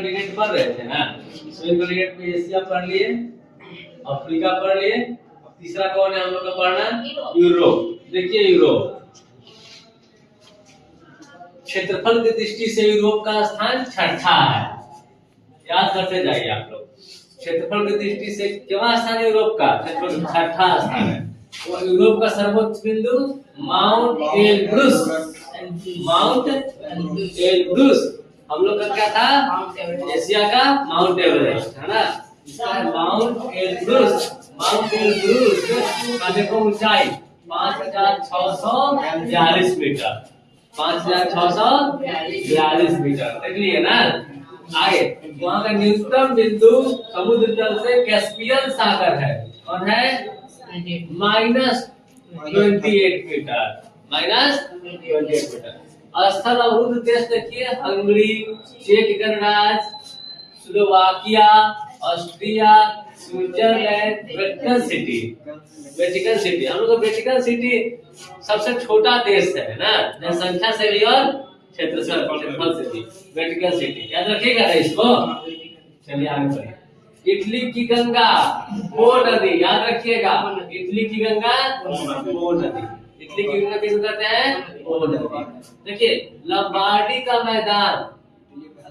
Continent पढ़ रहे थे ना, स्विंग कॉन्टिनेंट में एशिया पढ़ लिए, अफ्रीका पढ़ लिए, तीसरा कौन है हम लोग का पढ़ना? यूरोप। देखिए यूरोप क्षेत्रफल की दृष्टि से यूरोप का स्थान छठा है, याद करते जाइए आप लोग। क्षेत्रफल की दृष्टि से क्या स्थान है यूरोप का? क्षेत्रफल छठा स्थान है। और यूरोप का सर्वोच्च बिंदु माउंट एल्ब्रुस, माउंट एल्ब्रुस हम लोग का क्या था? एशिया का माउंट एवरेस्ट है ना, माउंट एल्ब्रुस। माउंट एल्ब्रुस का देखो ऊंचाई 5642 मीटर, 5642 मीटर, देख लिए ना। आगे वहाँ का न्यूनतम बिंदु समुद्र तल से कैस्पियन सागर है, और है -28 मीटर, -28 मीटर। स्थल अवरुद्ध देश देखिए, हंगरी, चेक गणराज्य, Slovakia, Austria, Switzerland, Vatican city. Vatican city हम लोग का वेटिकन सिटी सबसे छोटा देश है ना, जनसंख्या से भी और क्षेत्रफल से भी। वेटिकन सिटी याद रखिएगा ना इसको। चलिए आगे बढ़िए। इटली की गंगा वो नदी, याद रखिएगा, इटली की गंगा वो नदी। इटली की गंगा किसे कहते हैं? वो नदी। देखिए लंबार्डी का मैदान,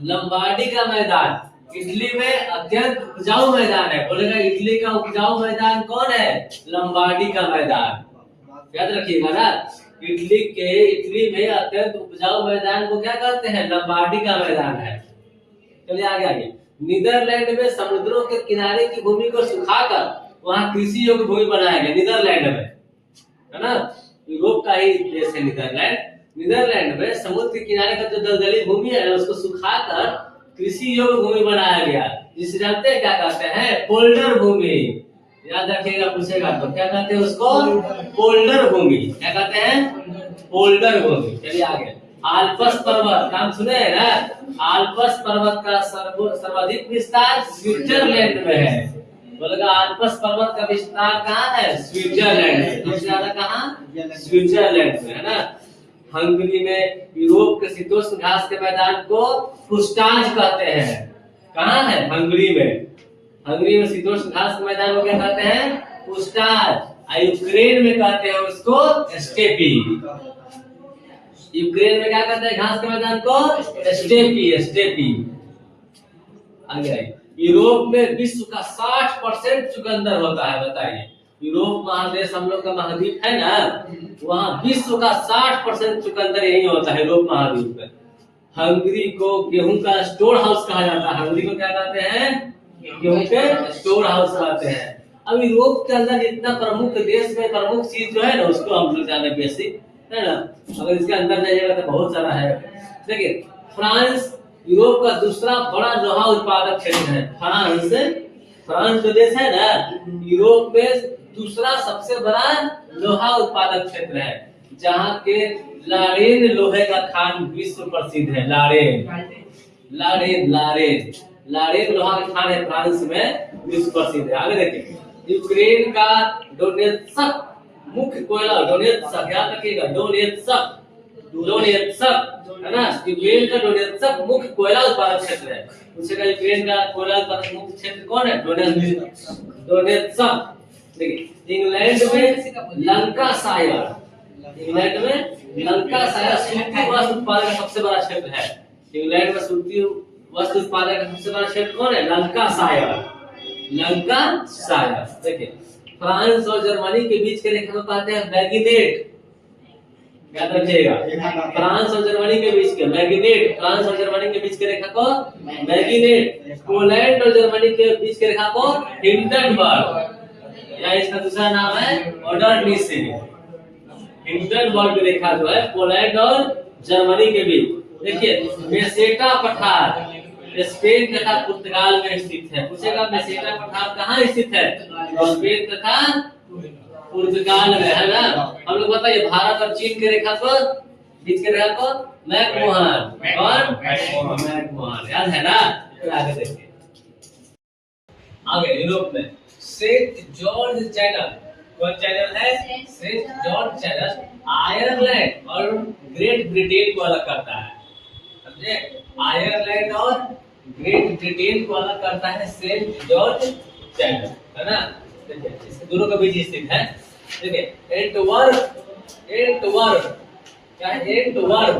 लंबार्डी का मैदान इटली में अत्यंत उपजाऊ मैदान है। बोलेगा इटली का उपजाऊ मैदान कौन है? लंबार्डी का मैदान, याद रखिएगा ना। इटली में अत्यंत उपजाऊ मैदान को क्या कहते हैं? लंबार्डी का मैदान है। चलिए आगे आगे। नीदरलैंड में समुद्रों के किनारे की भूमि को सुखाकर वहां कृषि योग्य भूमि बनाया गया। नीदरलैंड में है ना, यूरोप का ही देश है नीदरलैंड। नीदरलैंड में समुद्र के किनारे का जो दलदली भूमि है उसको सुखाकर कृषि योग्य भूमि बनाया गया, जिसे जानते हैं क्या कहते हैं? पोल्डर भूमि। याद रखिएगा, पूछेगा तो क्या कहते हैं उसको? पोल्डर भूमि। क्या कहते हैं? पोल्डर भूमि। चलिए आगे। आल्प्स पर्वत नाम सुने हैं ना? आल्प्स पर्वत का सर्वाधिक विस्तार स्विट्जरलैंड में है। बोलेगा आल्प्स पर्वत का विस्तार कहाँ है? स्विट्जरलैंड में। सबसे ज्यादा कहाँ? स्विट्जरलैंड में है ना। हंगरी में यूरोप के शीतोष्ण घास के मैदान को पुस्टाज कहते हैं। कहाँ है? हंगरी में। हंगरी में शीतोष्ण घास के मैदान को क्या कहते हैं? पुस्टाज। यूक्रेन में कहते हैं उसको स्टेपी। यूक्रेन में क्या कहते हैं घास के मैदान को? Steppe, steppe. आगे आइए। यूरोप में विश्व का 60% चुकंदर होता है, बताइए। यूरोप महादेश हम लोग का महाद्वीप है ना, वहाँ विश्व का 60% चुकंदर यही होता है, यूरोप महाद्वीप में। हंगरी को गेहूं का स्टोर हाउस कहा जाता है। हंगरी को क्या कहते हैं? गेहूं के स्टोर हाउस कहते हैं। अब यूरोप के अंदर इतना प्रमुख देश में प्रमुख चीज जो है ना, उसको हम लोग जाने बेसिक है ना। अगर इसके अंदर जाइएगा तो बहुत सारा है। देखिए फ्रांस यूरोप का दूसरा बड़ा लोहा उत्पादक क्षेत्र है। फ्रांस जो देश है ना, यूरोप में दूसरा सबसे बड़ा लोहा उत्पादक क्षेत्र है, जहाँ के लारेन लोहे का खान विश्व प्रसिद्ध है। लारेन लोहा का खान है, फ्रांस में विश्व प्रसिद्ध है। आगे देखिए। यूक्रेन का डोनेत्स्क मुख्य कोयला, डोनेत्स्क याद रखिएगा, डोनेत्स्क है ना। यूक्रेन का डोनेत्स्क मुख्य कोयला उत्पादक क्षेत्र है। उसका यूक्रेन का कोयला उत्पादक मुख्य क्षेत्र कौन है? डोनेत्स्क। देखिए इंग्लैंड में लंकाशायर, इंग्लैंड में लंकाशायर सूती वस्त्र उत्पादन का सबसे बड़ा क्षेत्र है। इंग्लैंड में सूती वस्त्र उत्पादन का सबसे बड़ा क्षेत्र कौन है? लंकाशायर। देखिए फ्रांस और जर्मनी के बीच के रेखा को कहते हैं मैग्नेट। याद रखिएगा, फ्रांस और जर्मनी के बीच के मैग्नेट, फ्रांस और जर्मनी के बीच के रेखा को मैग्नेट। पोलैंड और जर्मनी के बीच के रेखा को हिंडनबर्ग, या इसका दूसरा नाम है ऑर्डरनीसे। हिंडनबर्ग रेखा जो है पोलैंड और जर्मनी के बीच। देखिए मेसेटा पठार स्पेन तथा पुर्तगाल में स्थित है। पूछेगा मेसेटा पठार कहाँ स्थित है? स्पेन तथा पुर्तगाल में है ना। हम लोग बताइए भारत और चीन के रेखा को बीच के रेखा को मैकमोहन, मैकमोहन याद है ना। आगे देखिए। आगे यूरोप में सेंट जॉर्ज चैनल, कौन चैनल है? सेंट जॉर्ज चैनल आयरलैंड और ग्रेट ब्रिटेन को अलग करता है, समझे? आयरलैंड और ग्रेट ब्रिटेन को अलग करता है सेंट जॉर्ज चैनल, है ना। देखिए इसके दोनों के बीच स्थित है। देखिए एंटवर्प क्या है, एंटवर्प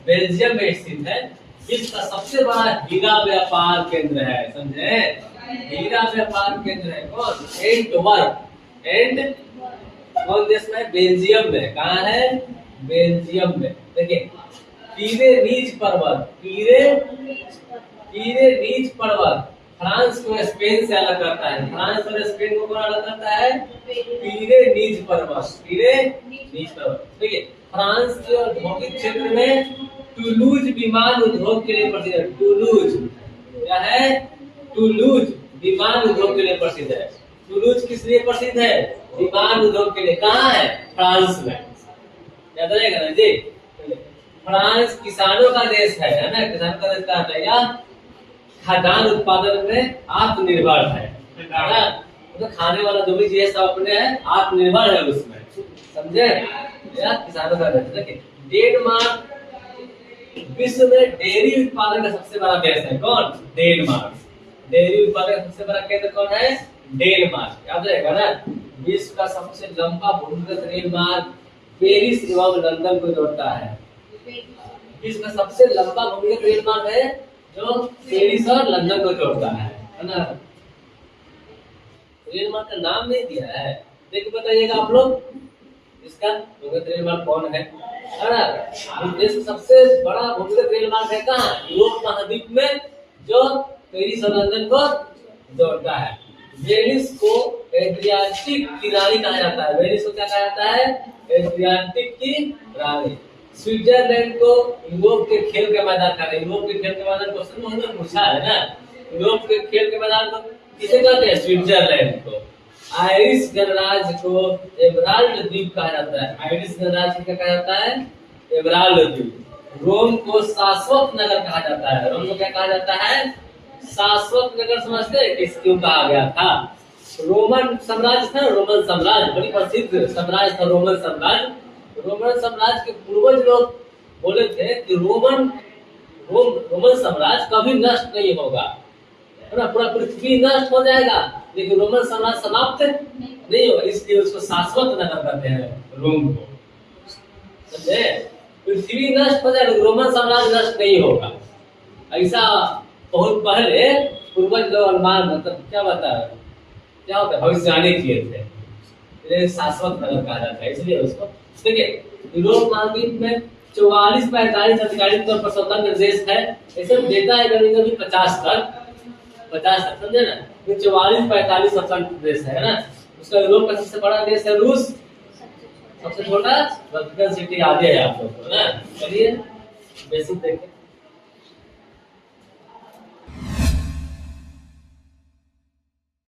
बेल्जियम में स्थित है। विश्व का सबसे बड़ा हीरा व्यापार केंद्र है, समझे। हीरा व्यापार केंद्र है कौन, एंटवर्प। कौन देश में, बेल्जियम में। कहाँ है, बेल्जियम में। देखिए पीरेनीज पर्वत फ्रांस को स्पेन से अलग करता है। फ्रांस और स्पेन को कौन अलग करता है, पीरेनीज पर्वत। देखिए फ्रांस के औद्योगिक क्षेत्र में टूलूज विमान उद्योग के लिए प्रसिद्ध है। टूलूज क्या है, टूलूज विमान उद्योग के लिए प्रसिद्ध है। टूलूज किस लिए प्रसिद्ध है, विमान उद्योग के लिए। कहाँ है, फ्रांस में। याद रहेगा ना जी। फ्रांस किसानों का देश है ना, किसानों का देश कहा है, या खाद्यान्न उत्पादन में आत्मनिर्भर है ना। तो खाने वाला जो भी चीज सब अपने है, आत्मनिर्भर है उसमें, समझे। या किसानों का देश। देखिए डेनमार्क विश्व में डेयरी उत्पादन का सबसे बड़ा देश है। कौन, डेनमार्क। डेयरी उत्पादन का सबसे बड़ा केंद्र कौन है, डेनमार्क। याद रहेगा ना। विश्व का सबसे लंबा भूमिगत रेल मार्ग पेरिस एवं लंदन को जोड़ता है। विश्व का सबसे लंबा भूमिगत रेल मार्ग है जो पेरिस और लंदन को जोड़ता है ना। रेल मार्ग का नाम नहीं दिया है, देखिए बताइएगा आप लोग इसका भूमिगत रेल मार्ग कौन है ना। देश का सबसे बड़ा भूमिगत रेल मार्ग है कहाँ, यूरोप महाद्वीप में, जो पेरिस और लंदन को जोड़ता है। वेनिस को एड्रियाटिक की रानी कहा जाता है। वेनिस को क्या कहा जाता है, एड्रियाटिक की रानी। स्विट्जरलैंड को यूरोप के खेल के मैदान का, यूरोप के खेल के मैदान क्वेश्चन में पूछा है ना। यूरोप के खेल के मैदान को किसे कहते हैं, स्विट्जरलैंड को। आयरिश गणराज्य को एमराल्ड द्वीप कहा जाता है। आयरिश गणराज्य को क्या कहा जाता है, एमराल्ड द्वीप। रोम को शाश्वत नगर कहा जाता है। रोम को क्या कहा जाता है, शाश्वत नगर। समझते हैं किस क्यों कहा गया था, रोमन साम्राज्य था, रोमन साम्राज्य बड़ी प्रसिद्ध साम्राज्य था, रोमन साम्राज्य। रोमन साम्राज्य के पूर्वज लोग बोले थे कि रोमन साम्राज्य कभी नष्ट नहीं होगा, है ना। पूरा पृथ्वी नष्ट हो जाएगा लेकिन रोमन साम्राज्य समाप्त नहीं होगा, इसलिए उसको शाश्वत नगर कहते हैं रोम को, समझे। पृथ्वी नष्ट हो जाएगा, रोमन साम्राज्य नष्ट नहीं होगा। ऐसा बहुत पहले पूर्वज लोग अनुमान, मतलब क्या बता, क्या होता है, भविष्यवाणी किए थे, शाश्वत नगर कहा जाता है, इसलिए उसको। देखिए यूरोप महाद्वीप में 44-45 अधिकारिक तौर पर स्वतंत्र देश है। ऐसे देता है कभी कभी 50 तक, समझे ना। 44-45 स्वतंत्र देश है ना। उसका यूरोप का सबसे बड़ा देश है रूस, सबसे छोटा वेटिकन सिटी आगे है आप लोग को ना। चलिए बेसिक देखिए।